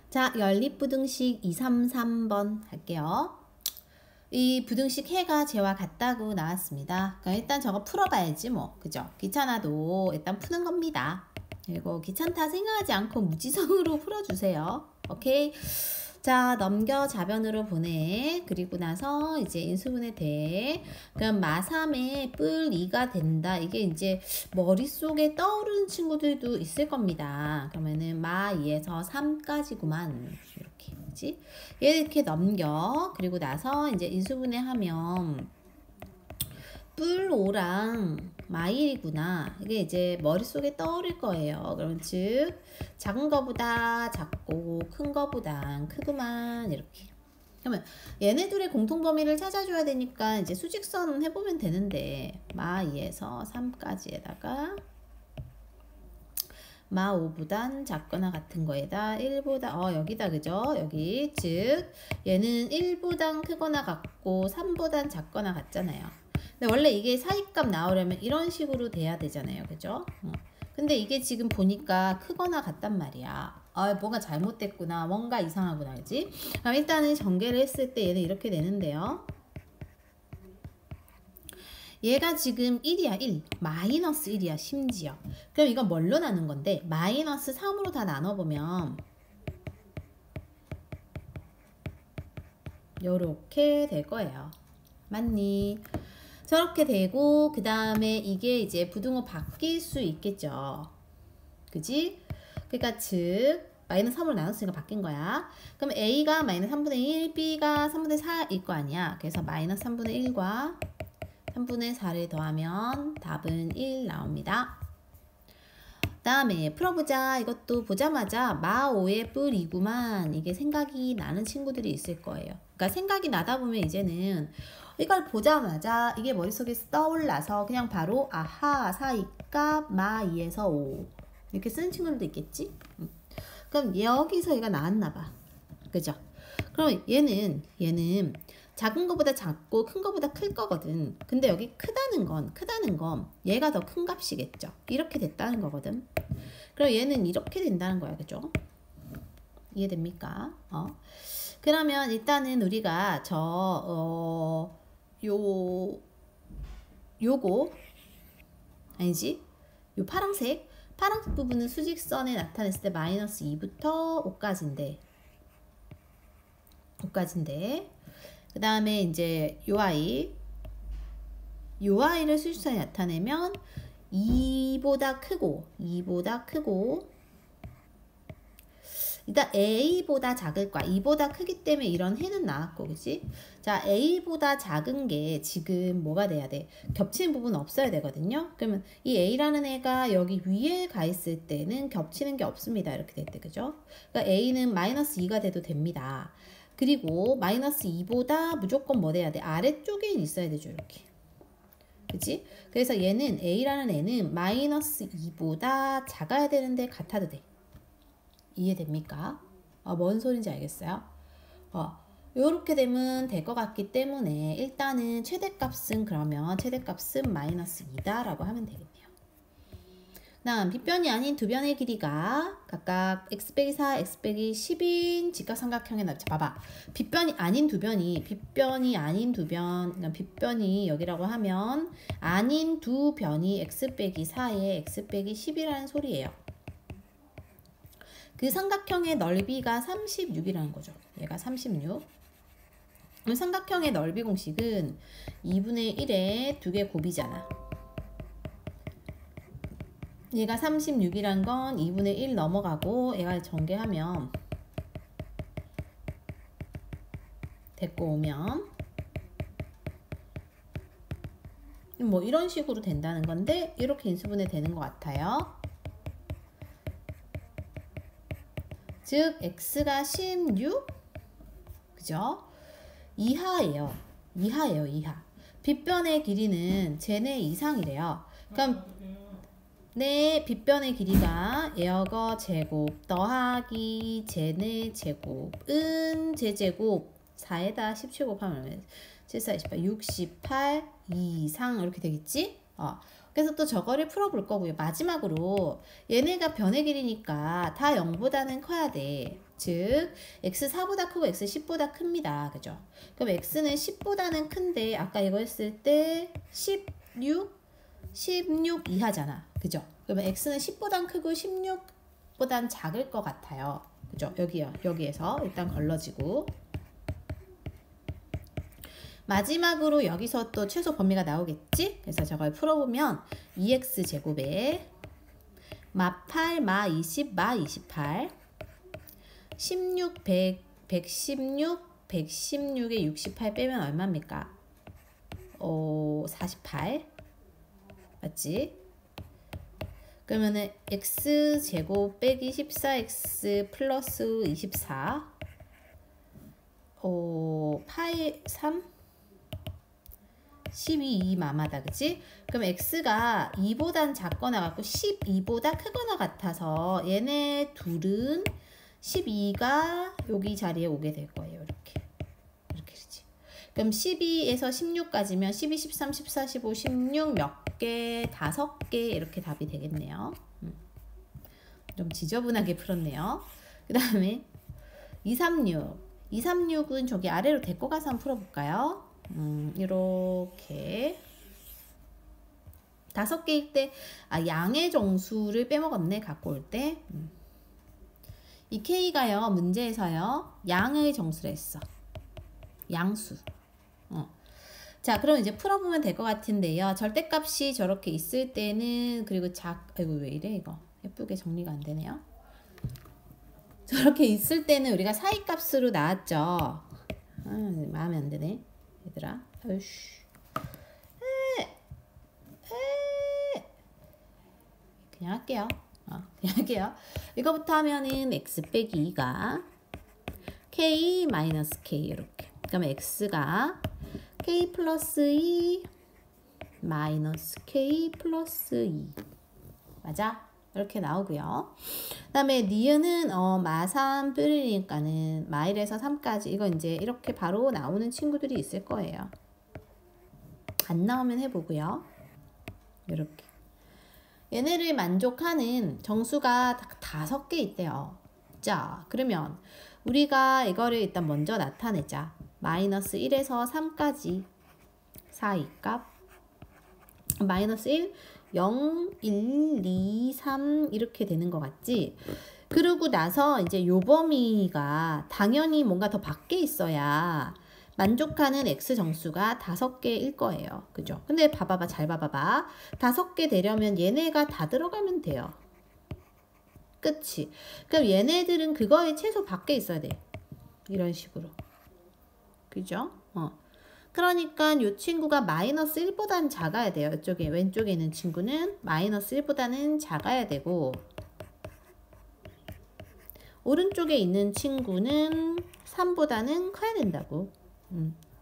자, 연립부등식 233번 할게요. 이 부등식 해가 쟤와 같다고 나왔습니다. 그럼 일단 저거 풀어봐야지 뭐. 그죠? 귀찮아도 일단 푸는 겁니다. 그리고 귀찮다 생각하지 않고 무지성으로 풀어주세요. 오케이? 자, 넘겨 좌변으로 보내. 그리고 나서 이제 인수분해 돼. 그럼 마3에 뿔 2가 된다. 이게 이제 머릿속에 떠오르는 친구들도 있을 겁니다. 그러면은 마 2에서 3까지구만. 이렇게. 그지? 이렇게 넘겨. 그리고 나서 이제 인수분해 하면 뿔 5랑 마1이구나. 이게 이제 머릿속에 떠오를 거예요. 그럼 즉 작은 거보다 작고 큰 거보다 크구만. 이렇게. 그러면 얘네 둘의 공통 범위를 찾아줘야 되니까 이제 수직선 해보면 되는데 마2에서 3까지에다가 마5보단 작거나 같은 거에다 1보다 여기다 그죠? 여기 즉 얘는 1보단 크거나 같고 3보단 작거나 같잖아요. 근데 원래 이게 사이값 나오려면 이런 식으로 돼야 되잖아요. 그죠? 근데 이게 지금 보니까 크거나 같단 말이야. 뭔가 잘못됐구나. 뭔가 이상하구나. 그지? 그럼 일단은 전개를 했을 때 얘는 이렇게 되는데요. 얘가 지금 1이야 1 마이너스 1이야 심지어. 그럼 이건 뭘로 나눈 건데 마이너스 3으로 다 나눠보면 요렇게 될 거예요. 맞니? 저렇게 되고 그 다음에 이게 이제 부등호 바뀔 수 있겠죠. 그지? 그러니까 즉 마이너스 3으로 나눴으니까 바뀐 거야. 그럼 A가 마이너스 3분의 1, B가 3분의 4일 거 아니야. 그래서 마이너스 3분의 1과 3분의 4를 더하면 답은 1 나옵니다. 다음에 풀어보자. 이것도 보자마자 마5의 뿔 2구만 이게 생각이 나는 친구들이 있을 거예요. 그러니까 생각이 나다 보면 이제는 이걸 보자마자 이게 머릿속에 떠올라서 그냥 바로 아하 사이값 마2에서 5 이렇게 쓰는 친구들도 있겠지? 그럼 여기서 얘가 나왔나 봐. 그죠? 그럼 얘는 작은 거보다 작고 큰 거보다 클 거거든. 근데 여기 크다는 건 얘가 더 큰 값이겠죠. 이렇게 됐다는 거거든. 그럼 얘는 이렇게 된다는 거야. 그죠? 이해됩니까? 그러면 일단은 우리가 요거 아니지? 요 파란색 부분은 수직선에 나타냈을 때 마이너스 2부터 5까지인데 그 다음에 이제 요 아이를 수직선에 나타내면 2보다 크고 일단 A보다 작을 거야. 2보다 크기 때문에 이런 해는 나왔고, 그치? 자, A보다 작은 게 지금 뭐가 돼야 돼? 겹치는 부분 없어야 되거든요. 그러면 이 A라는 애가 여기 위에 가 있을 때는 겹치는 게 없습니다. 이렇게 될 때, 그죠? 그러니까 A는 마이너스 2가 돼도 됩니다. 그리고 마이너스 2보다 무조건 뭐 돼야 돼? 아래쪽에 있어야 되죠. 이렇게. 그치? 그래서 얘는 A라는 애는 마이너스 2보다 작아야 되는데 같아도 돼. 이해됩니까? 뭔 소린지 알겠어요? 요렇게 되면 될 것 같기 때문에 일단은 최대값은 마이너스 2다 라고 하면 되겠네요. 다음 빗변이 아닌 두 변의 길이가 각각 x 빼기 4, x 빼기 10인 직각삼각형의 넓이. 봐봐. 빗변이 아닌 두 변, 그러니까 빗변이 여기라고 하면 아닌 두 변이 x 빼기 4에 x 빼기 10이라는 소리예요. 그 삼각형의 넓이가 36이라는 거죠. 얘가 36. 삼각형의 넓이 공식은 2분의 1에 두 개 곱이잖아. 얘가 36이란 건 2분의 1 넘어가고 얘가 전개하면 데리고 오면 뭐 이런 식으로 된다는 건데 이렇게 인수분해 되는 것 같아요. 즉 x가 16 그죠? 이하예요. 빗변의 길이는 쟤네 이상이래요. 그럼 내 빗변의 길이가 에어거 제곱 더하기 쟤네 제곱은 제제곱 4에다 17 곱하면 7, 4, 28, 68 이상 이렇게 되겠지? 그래서 또 저거를 풀어볼 거고요. 마지막으로 얘네가 변의 길이니까 다 0보다는 커야 돼. 즉 x 4보다 크고 x 10보다 큽니다. 그죠? 그럼 x는 10보다는 큰데 아까 이거 했을 때 16 이하잖아. 그죠? 그러면 x는 10보단 크고 16보단 작을 것 같아요. 그죠? 여기요. 여기에서 일단 걸러지고 마지막으로 여기서 또 최소 범위가 나오겠지? 그래서 저걸 풀어보면 2x 제곱에 마 8, 마 20, 마 28 16, 100, 116, 116에 68 빼면 얼마입니까? 48 맞지? 그러면은 x제곱 빼기 14x 플러스 24 8, 3 12 마마다 그치? 그럼 x가 2보단 작거나 같고 12보다 크거나 같아서 얘네 둘은 12가 여기 자리에 오게 될 거예요. 이렇게 되지. 그럼 12에서 16까지면 12, 13, 14, 15, 16 몇 개, 5개 이렇게 답이 되겠네요. 좀 지저분하게 풀었네요. 그 다음에 236 236은 저기 아래로 데리고 가서 한번 풀어볼까요? 이렇게 5개일 때 양의 정수를 빼먹었네. 갖고 올 때 이 K가요 문제에서요 양의 정수를 했어. 양수. 자 그럼 이제 풀어보면 될 것 같은데요. 절대값이 저렇게 있을 때는 그리고 아이고 왜 이래 이거 예쁘게 정리가 안 되네요. 저렇게 있을 때는 우리가 사이값으로 나왔죠. 마음에 안 드네 얘들아. 어이씨. 그냥 할게요. 그냥 할게요. 이거부터 하면은 x 빼기 2가 k 마이너스 k 이렇게. 그러면 x가 k 플러스 2 마이너스 k 플러스 2 맞아? 이렇게 나오고요. 그 다음에 니은은 마3 뿌리니까는 마 1에서 3까지 이거 이제 이렇게 바로 나오는 친구들이 있을 거예요. 안 나오면 해보고요. 이렇게 얘네를 만족하는 정수가 5개 있대요. 자 그러면 우리가 이거를 일단 먼저 나타내자. 마이너스 1에서 3까지 사이 값 마이너스 1 0, 1, 2, 3 이렇게 되는 것 같지? 그러고 나서 이제 요 범위가 당연히 뭔가 더 밖에 있어야 만족하는 x 정수가 5개일 거예요. 그죠? 근데 봐봐봐. 잘 봐봐봐. 5개 되려면 얘네가 다 들어가면 돼요. 그치? 그럼 얘네들은 그거의 최소 밖에 있어야 돼. 이런 식으로. 그죠? 그러니까 이 친구가 마이너스 1보다는 작아야 돼요. 이쪽에 왼쪽에 있는 친구는 마이너스 1보다는 작아야 되고 오른쪽에 있는 친구는 3보다는 커야 된다고.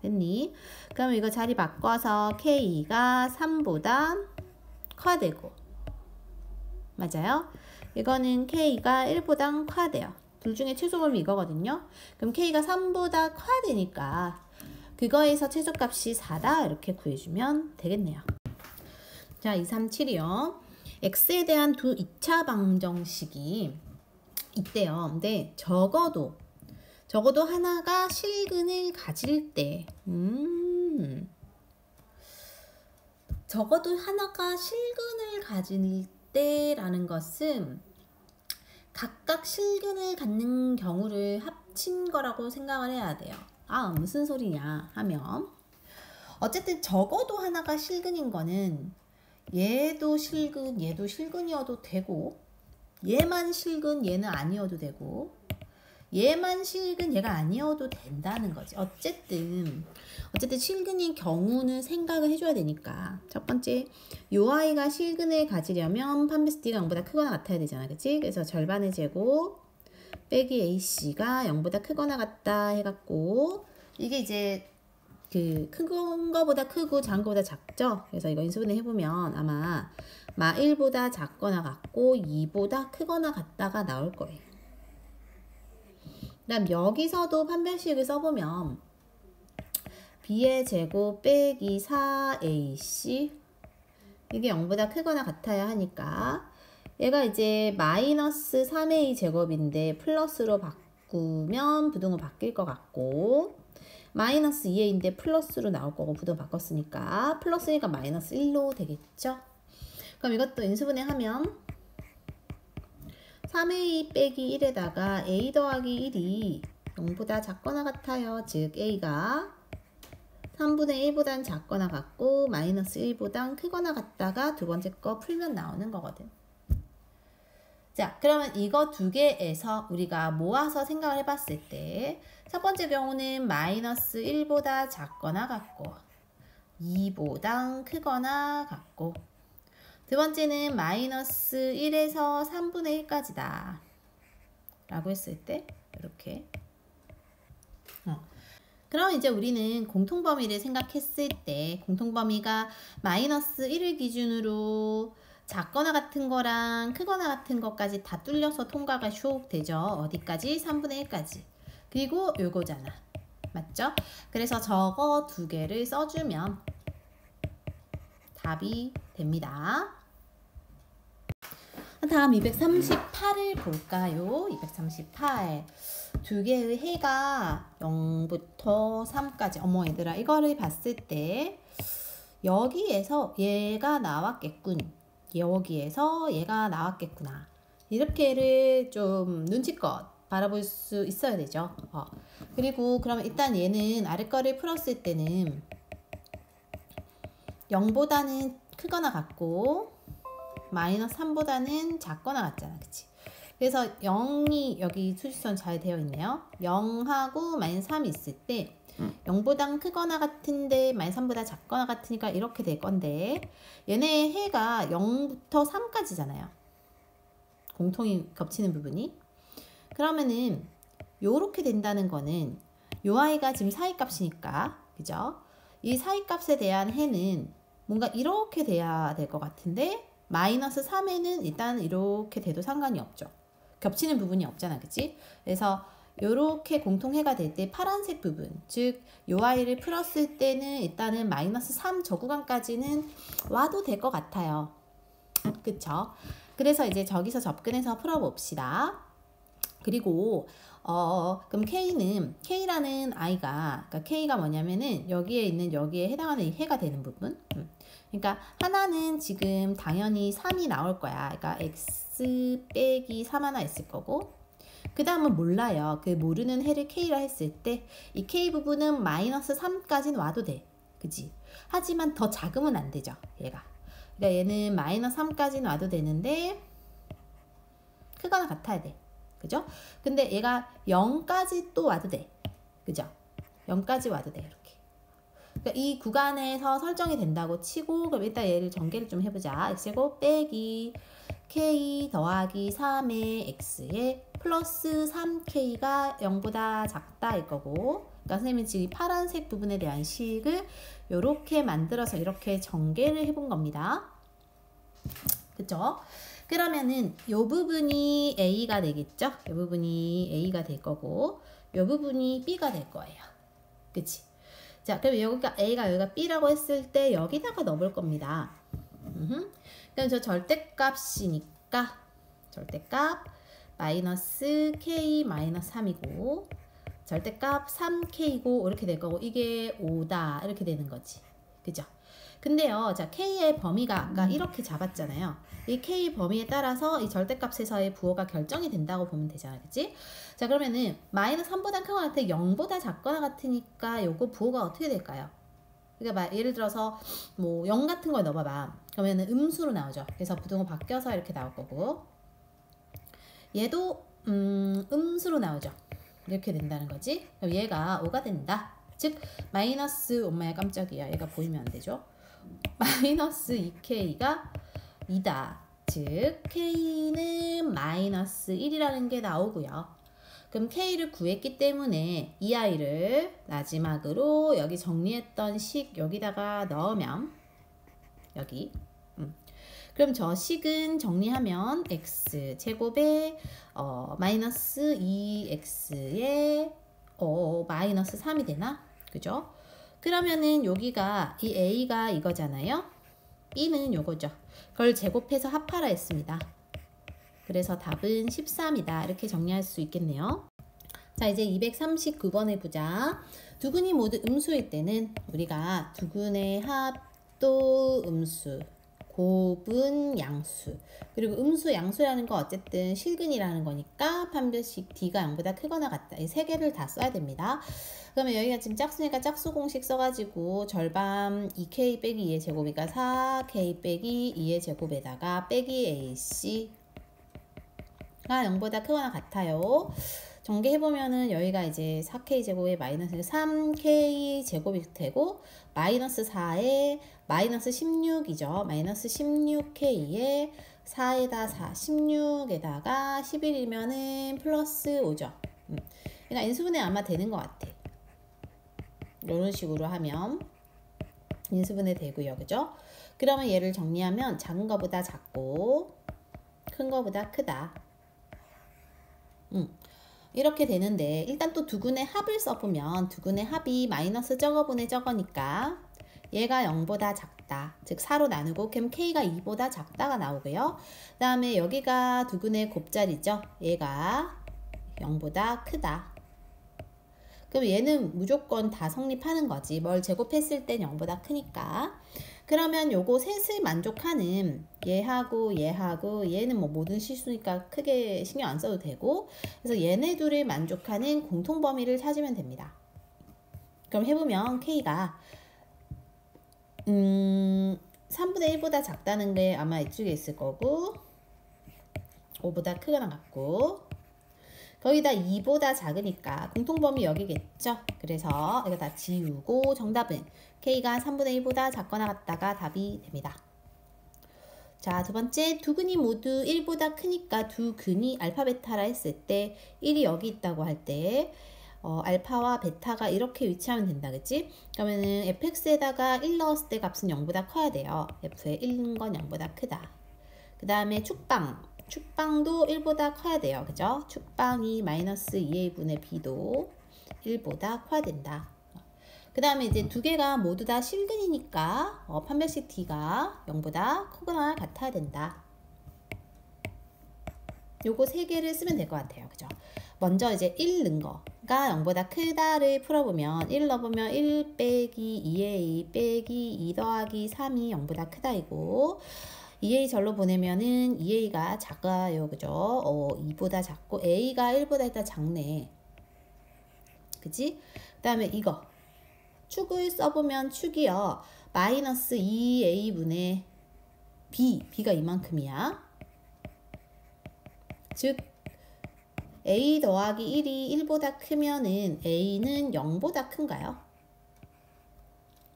됐니? 그럼 이거 자리 바꿔서 K가 3보다 커야 되고 맞아요? 이거는 K가 1보다 커야 돼요. 둘 중에 최소범위 이거거든요. 그럼 K가 3보다 커야 되니까 그거에서 최소값이 4다 이렇게 구해주면 되겠네요. 자 237이요. x에 대한 2차 방정식이 있대요. 근데 적어도 하나가 실근을 가질 때 적어도 하나가 실근을 가질 때라는 것은 각각 실근을 갖는 경우를 합친 거라고 생각을 해야 돼요. 무슨 소리냐 하면 어쨌든 적어도 하나가 실근인 거는 얘도 실근, 얘도 실근이어도 되고 얘만 실근, 얘는 아니어도 되고 얘만 실근, 얘가 아니어도 된다는 거지. 어쨌든 실근인 경우는 생각을 해줘야 되니까 첫 번째 요 아이가 실근을 가지려면 판베스 D가 0보다 크거나 같아야 되잖아. 그치? 그래서 절반의 제곱 빼기 AC가 0보다 크거나 같다 해갖고 이게 이제 큰 거보다 크고 작은 거보다 작죠? 그래서 이거 인수분해 해보면 아마 마 1보다 작거나 같고 2보다 크거나 같다가 나올 거예요. 그 다음 여기서도 판별식을 써보면 B의 제곱 빼기 4AC 이게 0보다 크거나 같아야 하니까 얘가 이제 마이너스 3A 제곱인데 플러스로 바꾸면 부등호 바뀔 것 같고 마이너스 2a인데 플러스로 나올 거고 부등호 바꿨으니까 플러스니까 마이너스 1로 되겠죠? 그럼 이것도 인수분해하면 3a 빼기 1에다가 a 더하기 1이 0보다 작거나 같아요. 즉 a가 3분의 1보단 작거나 같고 마이너스 1보단 크거나 같다가 두 번째 거 풀면 나오는 거거든. 자, 그러면 이거 두 개에서 우리가 모아서 생각을 해봤을 때 첫 번째 경우는 마이너스 1보다 작거나 같고 2보단 크거나 같고 두 번째는 마이너스 1에서 3분의 1까지다 라고 했을 때 이렇게 그럼 이제 우리는 공통범위를 생각했을 때 공통범위가 마이너스 1을 기준으로 작거나 같은 거랑 크거나 같은 것까지 다 뚫려서 통과가 슉 되죠. 어디까지? 3분의 1까지. 그리고 요거잖아. 맞죠? 그래서 저거 두 개를 써주면 답이 됩니다. 다음 238을 볼까요? 238. 두 개의 해가 0부터 3까지. 어머 얘들아 이거를 봤을 때 여기에서 얘가 나왔겠군. 여기에서 얘가 나왔겠구나. 이렇게를 좀 눈치껏 바라볼 수 있어야 되죠. 그리고 그러면 일단 얘는 아래 거를 풀었을 때는 0보다는 크거나 같고 마이너스 3보다는 작거나 같잖아. 그치? 그래서 0이 여기 수직선 잘 되어 있네요. 0하고 마이너스 3이 있을 때 0보다 크거나 같은데 마이너스 3보다 작거나 같으니까 이렇게 될 건데 얘네 해가 0부터 3까지잖아요. 공통이 겹치는 부분이. 그러면은 요렇게 된다는 거는 요 아이가 지금 사이값이니까 그죠? 이 사이값에 대한 해는 뭔가 이렇게 돼야 될 것 같은데 마이너스 3에는 일단 이렇게 돼도 상관이 없죠. 겹치는 부분이 없잖아. 그치? 그래서 요렇게 공통해가 될 때 파란색 부분 즉 요 아이를 풀었을 때는 일단은 마이너스 3 저 구간까지는 와도 될 것 같아요. 그쵸? 그래서 이제 저기서 접근해서 풀어봅시다. 그리고 그럼 K라는 아이가 그러니까 K가 뭐냐면은 여기에 있는 여기에 해당하는 이 해가 되는 부분. 그러니까 하나는 지금 당연히 3이 나올 거야. 그러니까 X 빼기 3 하나 있을 거고 그 다음은 몰라요. 그 모르는 해를 K라 했을 때 이 K 부분은 마이너스 3까지는 와도 돼. 그지? 하지만 더 작으면 안 되죠. 얘가. 그러니까 얘는 마이너스 3까지는 와도 되는데 크거나 같아야 돼. 그죠? 근데 얘가 0까지 또 와도 돼. 그죠? 0까지 와도 돼. 이렇게. 그러니까 이 구간에서 설정이 된다고 치고 그럼 일단 얘를 전개를 좀 해보자. x제곱 빼기 k 더하기 3의 x에 플러스 3k가 0보다 작다 일 거고 그러니까 선생님이 지금 파란색 부분에 대한 식을 이렇게 만들어서 이렇게 전개를 해본 겁니다. 그쵸? 그러면은 요 부분이 A가 되겠죠? 요 부분이 A가 될 거고 요 부분이 B가 될 거예요. 그치? 자, 그럼 여기가 A가 여기가 B라고 했을 때 여기다가 넣어볼 겁니다. 그럼 저 절대값이니까 절대값 마이너스 K 마이너스 3이고 절대값 3K고 이렇게 될 거고 이게 5다 이렇게 되는 거지. 그죠? 근데요, 자, K의 범위가 아까 이렇게 잡았잖아요. 이 K 범위에 따라서 이 절대값에서의 부호가 결정이 된다고 보면 되잖아. 그치? 자, 그러면은 마이너스 3보다 크거나 같아 0보다 작거나 같으니까 요거 부호가 어떻게 될까요? 그러니까 예를 들어서 뭐 0 같은 걸 넣어봐봐. 그러면은 음수로 나오죠. 그래서 부등호 바뀌어서 이렇게 나올 거고 얘도 음수로 나오죠. 이렇게 된다는 거지. 그럼 얘가 5가 된다. 즉 마이너스 엄마야 깜짝이야. 얘가 보이면 안 되죠. 마이너스 2K가 2다. 즉 K는 마이너스 1이라는 게 나오고요. 그럼 K를 구했기 때문에 이 아이를 마지막으로 여기 정리했던 식 여기다가 넣으면 여기 그럼 저 식은 정리하면 X제곱에 마이너스 2X에 마이너스 3이 되나? 그죠? 그러면은 여기가 이 A가 이거잖아요. B는 요거죠. 그걸 제곱해서 합하라 했습니다. 그래서 답은 13이다. 이렇게 정리할 수 있겠네요. 자, 이제 239번을 보자. 두근이 모두 음수일 때는 우리가 두근의 합도 음수, 곱은 양수, 그리고 음수, 양수라는 거 어쨌든 실근이라는 거니까 판별식 D가 0보다 크거나 같다. 이 세 개를 다 써야 됩니다. 그러면 여기가 지금 짝수니까 짝수 공식 써가지고 절반 2K 빼기 2의 제곱이니까 4K 빼기 2의 제곱에다가 빼기 AC가 0보다 크거나 같아요. 전개해보면은 여기가 이제 4K 제곱에 마이너스 3K 제곱이 되고 마이너스 4에 마이너스 16이죠. 마이너스 16K에 4에다 4, 16에다가 11이면은 플러스 5죠. 그러니까 인수분해 아마 되는 것 같아. 이런 식으로 하면 인수분해 되고요. 그죠? 그러면 얘를 정리하면 작은 거보다 작고 큰 거보다 크다. 이렇게 되는데 일단 또 두근의 합을 써보면 두근의 합이 마이너스 저거분의 저거니까 얘가 0보다 작다. 즉 4로 나누고 그럼 K가 2보다 작다가 나오고요. 그 다음에 여기가 두근의 곱자리죠. 얘가 0보다 크다. 그럼 얘는 무조건 다 성립하는 거지. 뭘 제곱했을 땐 0보다 크니까. 그러면 요거 셋을 만족하는 얘하고 얘하고 얘는 뭐 모든 실수니까 크게 신경 안 써도 되고, 그래서 얘네 둘을 만족하는 공통 범위를 찾으면 됩니다. 그럼 해보면 K가 3분의 1보다 작다는 게 아마 이쪽에 있을 거고 5보다 크거나 같고 거기다 2보다 작으니까 공통범위 여기겠죠. 그래서 이거 다 지우고 정답은 K가 3분의 1보다 작거나 같다가 답이 됩니다. 자, 두 번째, 두 근이 모두 1보다 크니까 두 근이 알파 베타라 했을 때 1이 여기 있다고 할 때 알파와 베타가 이렇게 위치하면 된다. 그치? 그러면은 fx에다가 1 넣었을 때 값은 0보다 커야 돼요. f의 1인 건 0보다 크다. 그 다음에 축방도 1보다 커야 돼요. 그죠? 축방이 마이너스 2a 분의 b도 1보다 커야 된다. 그 다음에 이제 두 개가 모두 다 실근이니까 판별식 D가 0보다 크거나 같아야 된다. 요거 세 개를 쓰면 될 것 같아요. 그죠? 먼저 이제 1 넣은 거가 0보다 크다를 풀어보면 1 넣어보면 1 빼기 2a 빼기 2 더하기 3이 0보다 크다 이고 2a 절로 보내면은 2a가 작아요. 그죠? 2보다 작고 a가 1보다 일단 작네. 그치? 그 다음에 이거 축을 써보면 축이요. 마이너스 2a분의 b가 이만큼이야. 즉 a 더하기 1이 1보다 크면은 a는 0보다 큰가요?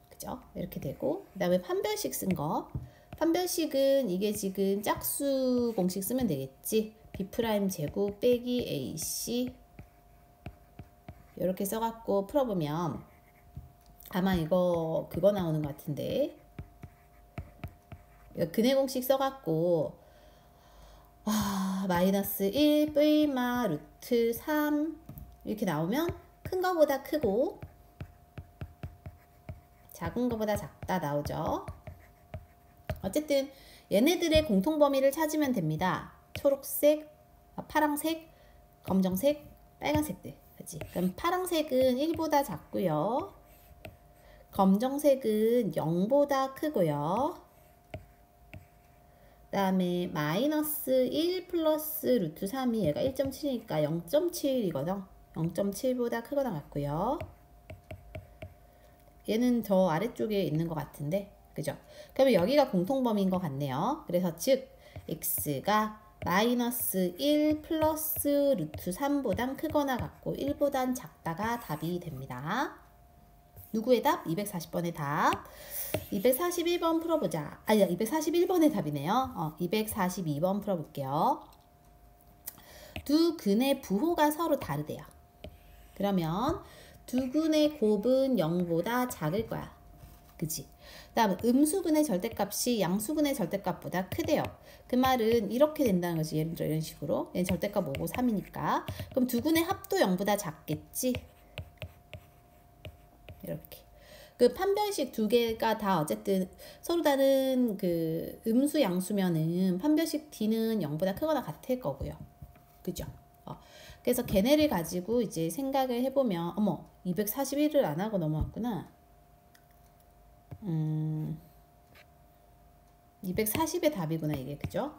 그죠? 이렇게 되고 그 다음에 판별식 쓴 거. 판별식은 이게 지금 짝수 공식 쓰면 되겠지. b' 제곱 빼기 ac 이렇게 써갖고 풀어보면 아마 이거 그거 나오는 것 같은데 근해 공식 써갖고 마이너스 1 뿌리마 루트 3 이렇게 나오면 큰 거보다 크고 작은 거보다 작다 나오죠. 어쨌든 얘네들의 공통 범위를 찾으면 됩니다. 초록색, 파랑색, 검정색, 빨간색들. 그치? 그럼 파랑색은 1보다 작고요. 검정색은 0보다 크고요. 그 다음에 마이너스 1 플러스 루트 3이 얘가 1.7이니까 0.7이거든. 0.7보다 크거나 같고요. 얘는 저 아래쪽에 있는 것 같은데 그죠? 그러면 여기가 공통범위인 것 같네요. 그래서 즉 x가 마이너스 1 플러스 루트 3보단 크거나 같고 1보단 작다가 답이 됩니다. 누구의 답? 240번의 답. 241번 풀어보자. 아니야, 241번의 답이네요. 242번 풀어볼게요. 두 근의 부호가 서로 다르대요. 그러면 두 근의 곱은 0보다 작을 거야. 그치? 그 다음 음수근의 절대값이 양수근의 절대값보다 크대요. 그 말은 이렇게 된다는 거지. 예를 들어 이런 식으로. 얘는 절대값 5고 3이니까. 그럼 두 근의 합도 0보다 작겠지? 이렇게. 그 판별식 두 개가 다 어쨌든 서로 다른 그 음수 양수면은 판별식 D는 0보다 크거나 같을 거고요. 그죠? 그래서 걔네를 가지고 이제 생각을 해보면 어머 241을 안 하고 넘어왔구나. 240의 답이구나 이게. 그죠?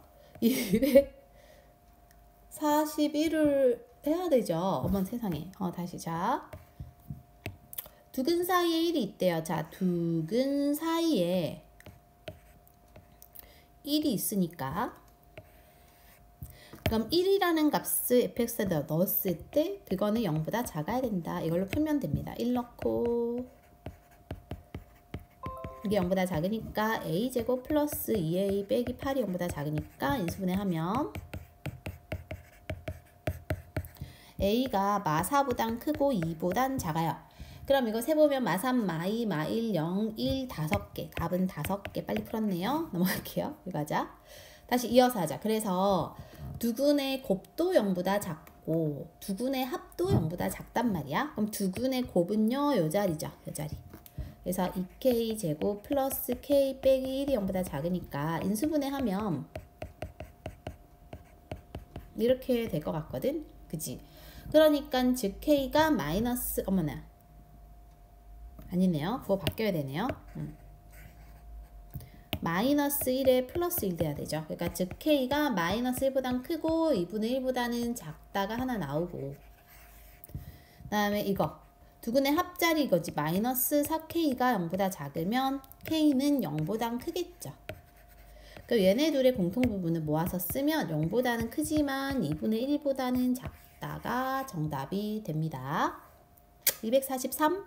241을 해야 되죠. 어머 세상에. 다시 자. 두근 사이에 1이 있대요. 자, 두근 사이에 1이 있으니까 그럼 1이라는 값을 fx에다 넣었을 때 그거는 0보다 작아야 된다. 이걸로 풀면 됩니다. 1 넣고 이게 0보다 작으니까 a제곱 플러스 2a 빼기 8이 0보다 작으니까 인수분해하면 a가 마4보단 크고 2보단 작아요. 그럼 이거 세보면 마3, 마2, 마1, 0, 1, 5개. 답은 5개. 빨리 풀었네요. 넘어갈게요. 이거 하자. 다시 이어서 하자. 그래서 두근의 곱도 0보다 작고 두근의 합도 0보다 작단 말이야. 그럼 두근의 곱은요. 요 자리죠. 요 자리. 그래서 2k 제곱 플러스 k 빼기 1이 0보다 작으니까 인수분해하면 이렇게 될 것 같거든. 그치? 그러니까 즉 k가 마이너스 어머나 아니네요. 그거 바뀌어야 되네요. 마이너스 1에 플러스 1 돼야 되죠. 그러니까 즉 k가 마이너스 1보단 크고 2분의 1보다는 작다가 하나 나오고 그 다음에 이거 두근의 합자리 이거지. 마이너스 4k가 0보다 작으면 k는 0보단 크겠죠. 그러니까 얘네 둘의 공통 부분을 모아서 쓰면 0보다는 크지만 2분의 1보다는 작다가 정답이 됩니다. 243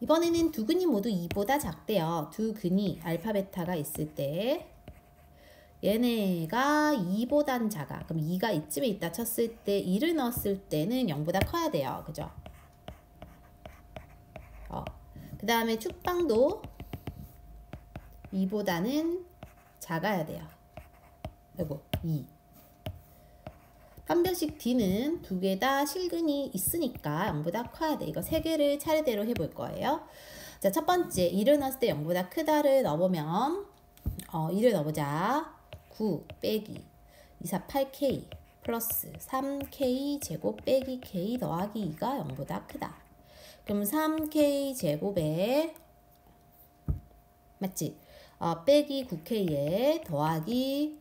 이번에는 두 근이 모두 2보다 작대요. 두 근이 알파 베타가 있을 때 얘네가 2보단 작아. 그럼 2가 이쯤에 있다 쳤을 때 2를 넣었을 때는 0보다 커야 돼요. 그죠? 그 다음에 축방도 2보다는 작아야 돼요. 아이고 2 판별식 D는 두 개 다 실근이 있으니까 0보다 커야 돼. 이거 세 개를 차례대로 해볼 거예요. 자, 첫 번째 2를 넣었을 때 0보다 크다를 넣어보면 2를 넣어보자. 9 빼기 248k 플러스 3k 제곱 빼기 k 더하기 2가 0보다 크다. 그럼 3k 제곱에 맞지? 빼기 9k에 더하기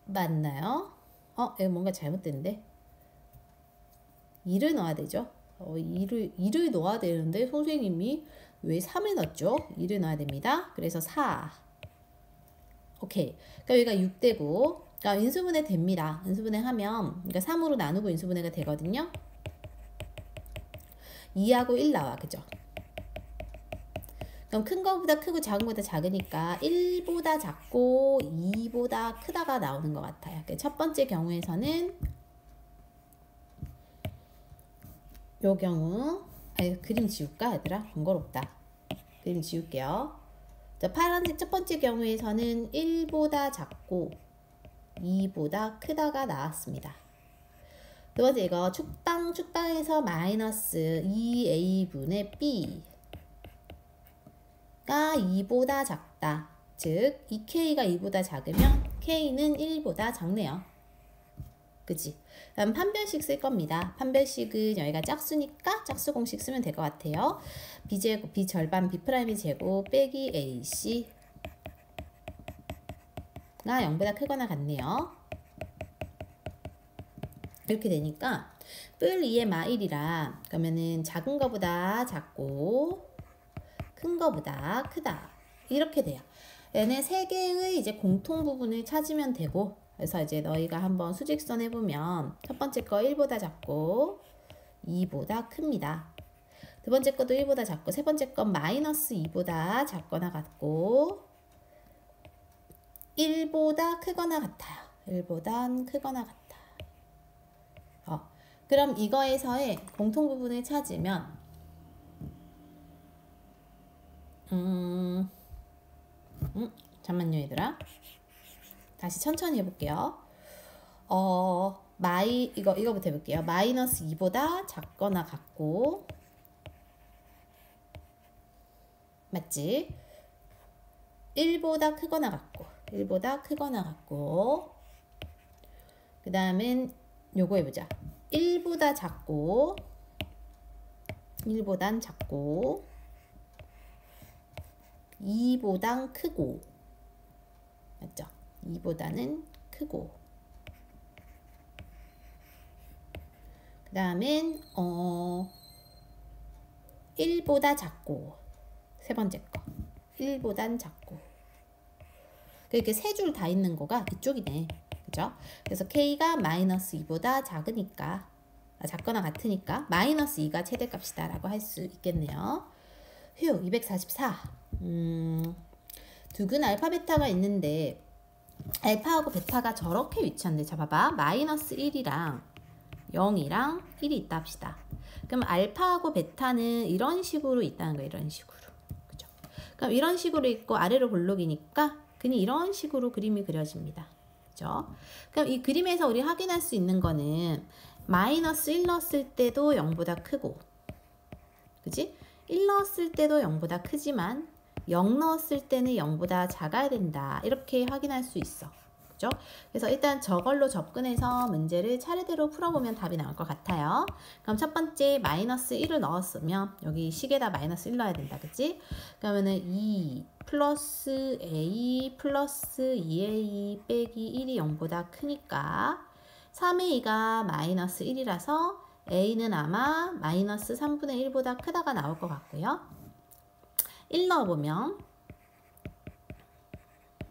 맞나요? 이거 뭔가 잘못됐는데 2를 넣어야 되죠. 2를 넣어야 되는데 선생님이 왜 3을 넣었죠? 2를 넣어야 됩니다. 그래서 4 오케이. 그러니까 여기가 6되고 그러니까 인수분해 됩니다. 인수분해 하면 그러니까 3으로 나누고 인수분해가 되거든요. 2하고 1 나와. 그죠? 그럼 큰 거보다 크고 작은 거보다 작으니까 1보다 작고 2보다 크다가 나오는 것 같아요. 첫 번째 경우에서는 요 경우 그림 지울까 얘들아? 번거롭다. 그림 지울게요. 자, 파란색 첫 번째 경우에서는 1보다 작고 2보다 크다가 나왔습니다. 두 번째 이거 축방에서 마이너스 2a분의 b 가 2보다 작다. 즉 2k가 2보다 작으면 k는 1보다 작네요. 그치? 그럼 판별식 쓸 겁니다. 판별식은 여기가 짝수니까 짝수 공식 쓰면 될 것 같아요. b제곱 b 절반 b'의 제곱 빼기 ac 가 0보다 크거나 같네요. 이렇게 되니까 뿔 2의 마 1이라 그러면은 작은 거보다 작고 큰 거보다 크다. 이렇게 돼요. 얘네 세 개의 이제 공통 부분을 찾으면 되고 그래서 이제 너희가 한번 수직선 해보면 첫 번째 거 1보다 작고 2보다 큽니다. 두 번째 것도 1보다 작고 세 번째 건 마이너스 2보다 작거나 같고 1보다 크거나 같아요. 1보단 크거나 같다. 그럼 이거에서의 공통 부분을 찾으면 잠만요 얘들아. 다시 천천히 해볼게요. 이거부터 해볼게요. 마이너스 2보다 작거나 같고 맞지? 1보다 크거나 같고 1보다 크거나 같고, 그 다음엔 요거 해보자. 1보다 작고, 1보단 작고, 2보단 크고, 맞죠? 2보다는 크고, 그 다음엔 1보다 작고, 세 번째 거 1보단 작고, 이렇게 세 줄 다 있는 거가 이쪽이네, 그죠? 그래서 K가 마이너스 2보다 작으니까, 작거나 같으니까 마이너스 2가 최대값이다 라고 할 수 있겠네요. 휴, 244. 두근 알파 베타가 있는데 알파하고 베타가 저렇게 위치한데, 자 봐봐, 마이너스 1이랑 0이랑 1이 있다 합시다. 그럼 알파하고 베타는 이런 식으로 있다는 거예요. 이런 식으로, 그죠? 그럼 이런 식으로 있고 아래로 볼록이니까 그냥 이런 식으로 그림이 그려집니다, 그죠? 그럼 이 그림에서 우리 확인할 수 있는 거는 마이너스 1 넣었을 때도 0보다 크고, 그지? 1 넣었을 때도 0보다 크지만 0 넣었을 때는 0보다 작아야 된다, 이렇게 확인할 수 있어, 그죠? 그래서 일단 저걸로 접근해서 문제를 차례대로 풀어보면 답이 나올 것 같아요. 그럼 첫 번째 마이너스 1을 넣었으면 여기 식에다 마이너스 1 넣어야 된다, 그치? 그러면은 2 플러스 a 플러스 2a 빼기 1이 0보다 크니까 3의 2가 마이너스 1이라서 a는 아마 마이너스 3분의 1보다 크다가 나올 것 같고요. 1 넣어보면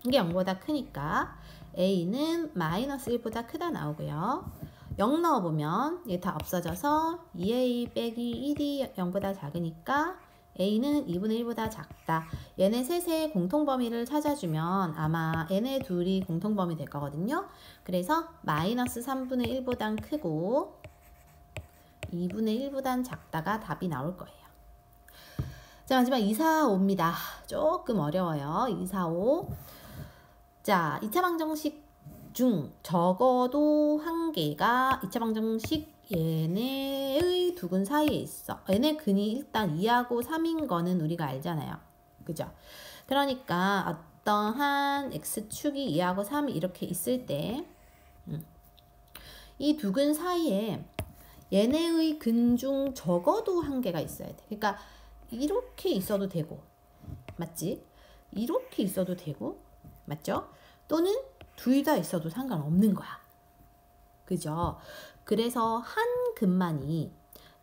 이게 0보다 크니까 a는 마이너스 1보다 크다 나오고요. 0 넣어보면 이게 다 없어져서 2a 빼기 1이 0보다 작으니까 a는 2분의 1보다 작다. 얘네 셋의 공통범위를 찾아주면 아마 얘네 둘이 공통범위 될 거거든요. 그래서 마이너스 3분의 1보단 크고 2분의 1보단 작다가 답이 나올 거예요. 자, 마지막 2, 4, 5입니다. 조금 어려워요. 2, 4, 5. 자, 2차 방정식 중 적어도 한 개가 2차 방정식 얘네의 두근 사이에 있어. 얘네 근이 일단 2하고 3인 거는 우리가 알잖아요, 그죠? 그러니까 어떠한 x축이 2하고 3이 이렇게 있을 때 이 두근 사이에 얘네의 근 중 적어도 한 개가 있어야 돼. 그러니까 이렇게 있어도 되고, 맞지? 이렇게 있어도 되고, 맞죠? 또는 둘 다 있어도 상관없는 거야, 그죠? 그래서 한 근만이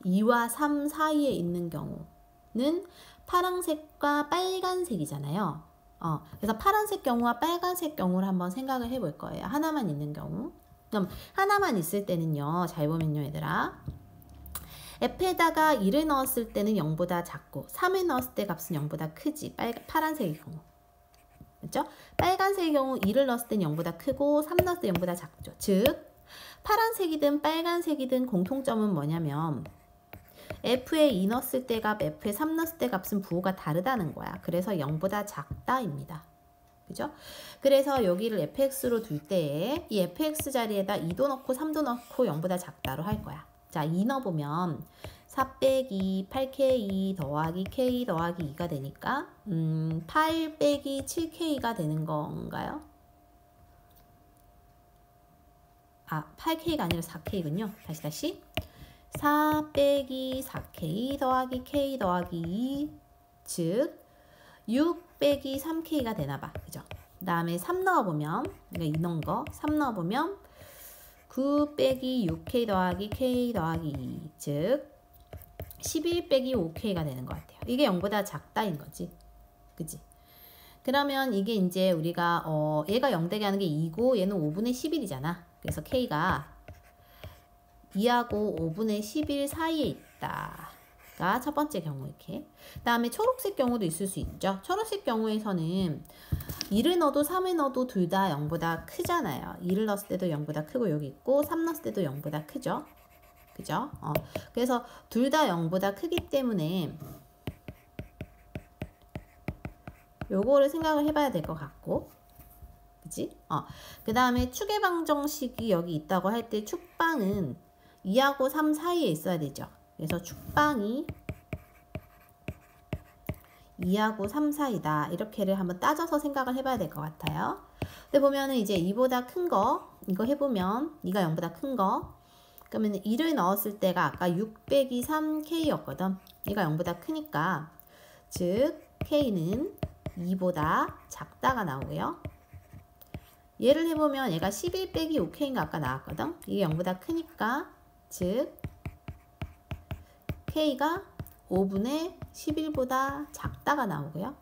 2와 3 사이에 있는 경우는 파란색과 빨간색이잖아요. 그래서 파란색 경우와 빨간색 경우를 한번 생각을 해볼 거예요. 하나만 있는 경우. 그럼 하나만 있을 때는요, 잘 보면요 얘들아, f에다가 1을 넣었을 때는 0보다 작고 3을 넣었을 때 값은 0보다 크지, 파란색의 경우. 그렇죠? 빨간색의 경우 2를 넣었을 때는 0보다 크고 3 넣었을 때 0보다 작죠. 즉 파란색이든 빨간색이든 공통점은 뭐냐면 f에 2 넣었을 때 값, f에 3 넣었을 때 값은 부호가 다르다는 거야. 그래서 0보다 작다입니다. 그죠? 그래서 여기를 fx로 둘 때에 이 fx 자리에다 2도 넣고 3도 넣고 0보다 작다로 할 거야. 자, 2 넣어보면 4 빼기 8k 더하기 k 더하기 2가 되니까 8 빼기 7k가 되는 건가요? 8k가 아니라 4k군요. 다시 4 빼기 4k 더하기 k 더하기 2, 즉 6 빼기 3k가 되나봐, 그죠? 그 다음에 3 넣어보면, 그러니까 2 넣은 거 3 넣어보면 9 빼기 6k 더하기 k 더하기 2, 즉 11 빼기 5k가 되는 것 같아요. 이게 0보다 작다인 거지, 그지? 그러면 이게 이제 우리가 얘가 0 되게 하는 게 2고 얘는 5분의 11이잖아. 그래서 k가 2하고 5분의 11 사이에 있다가 첫 번째 경우. 이렇게. 그 다음에 초록색 경우도 있을 수 있죠. 초록색 경우에서는 2를 넣어도 3을 넣어도 둘 다 0보다 크잖아요. 2를 넣었을 때도 0보다 크고 여기 있고 3 넣었을 때도 0보다 크죠. 그죠? 그래서 둘 다 0보다 크기 때문에 요거를 생각을 해봐야 될 것 같고, 그치? 그 다음에 축의 방정식이 여기 있다고 할 때 축방은 2하고 3 사이에 있어야 되죠. 그래서 축방이 2하고 3 사이다. 이렇게를 한번 따져서 생각을 해봐야 될 것 같아요. 근데 보면은 이제 2보다 큰 거, 이거 해보면 2가 0보다 큰 거, 그러면 2를 넣었을 때가 아까 6 빼기 3K였거든. 얘가 0보다 크니까, 즉 K는 2보다 작다가 나오고요. 얘를 해보면 얘가 11 빼기 5K인가 아까 나왔거든. 이게 0보다 크니까, 즉 K가 5분의 11보다 작다가 나오고요.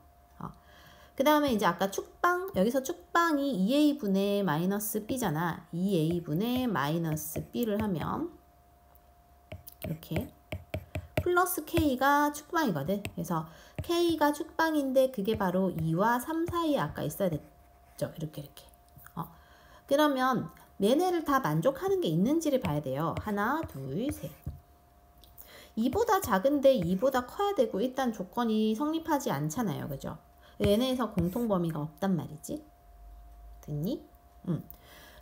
그 다음에 이제 아까 축방, 여기서 축방이 2A분의 마이너스 B잖아. 2A분의 마이너스 B를 하면 이렇게 플러스 K가 축방이거든. 그래서 K가 축방인데 그게 바로 2와 3 사이에 아까 있어야 됐죠. 이렇게. 그러면 얘네를 다 만족하는 게 있는지를 봐야 돼요. 하나, 둘, 셋. 2보다 작은데 2보다 커야 되고 일단 조건이 성립하지 않잖아요. 그죠? 얘네에서 공통범위가 없단 말이지. 됐니?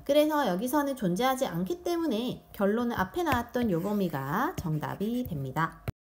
그래서 여기서는 존재하지 않기 때문에 결론은 앞에 나왔던 요 범위가 정답이 됩니다.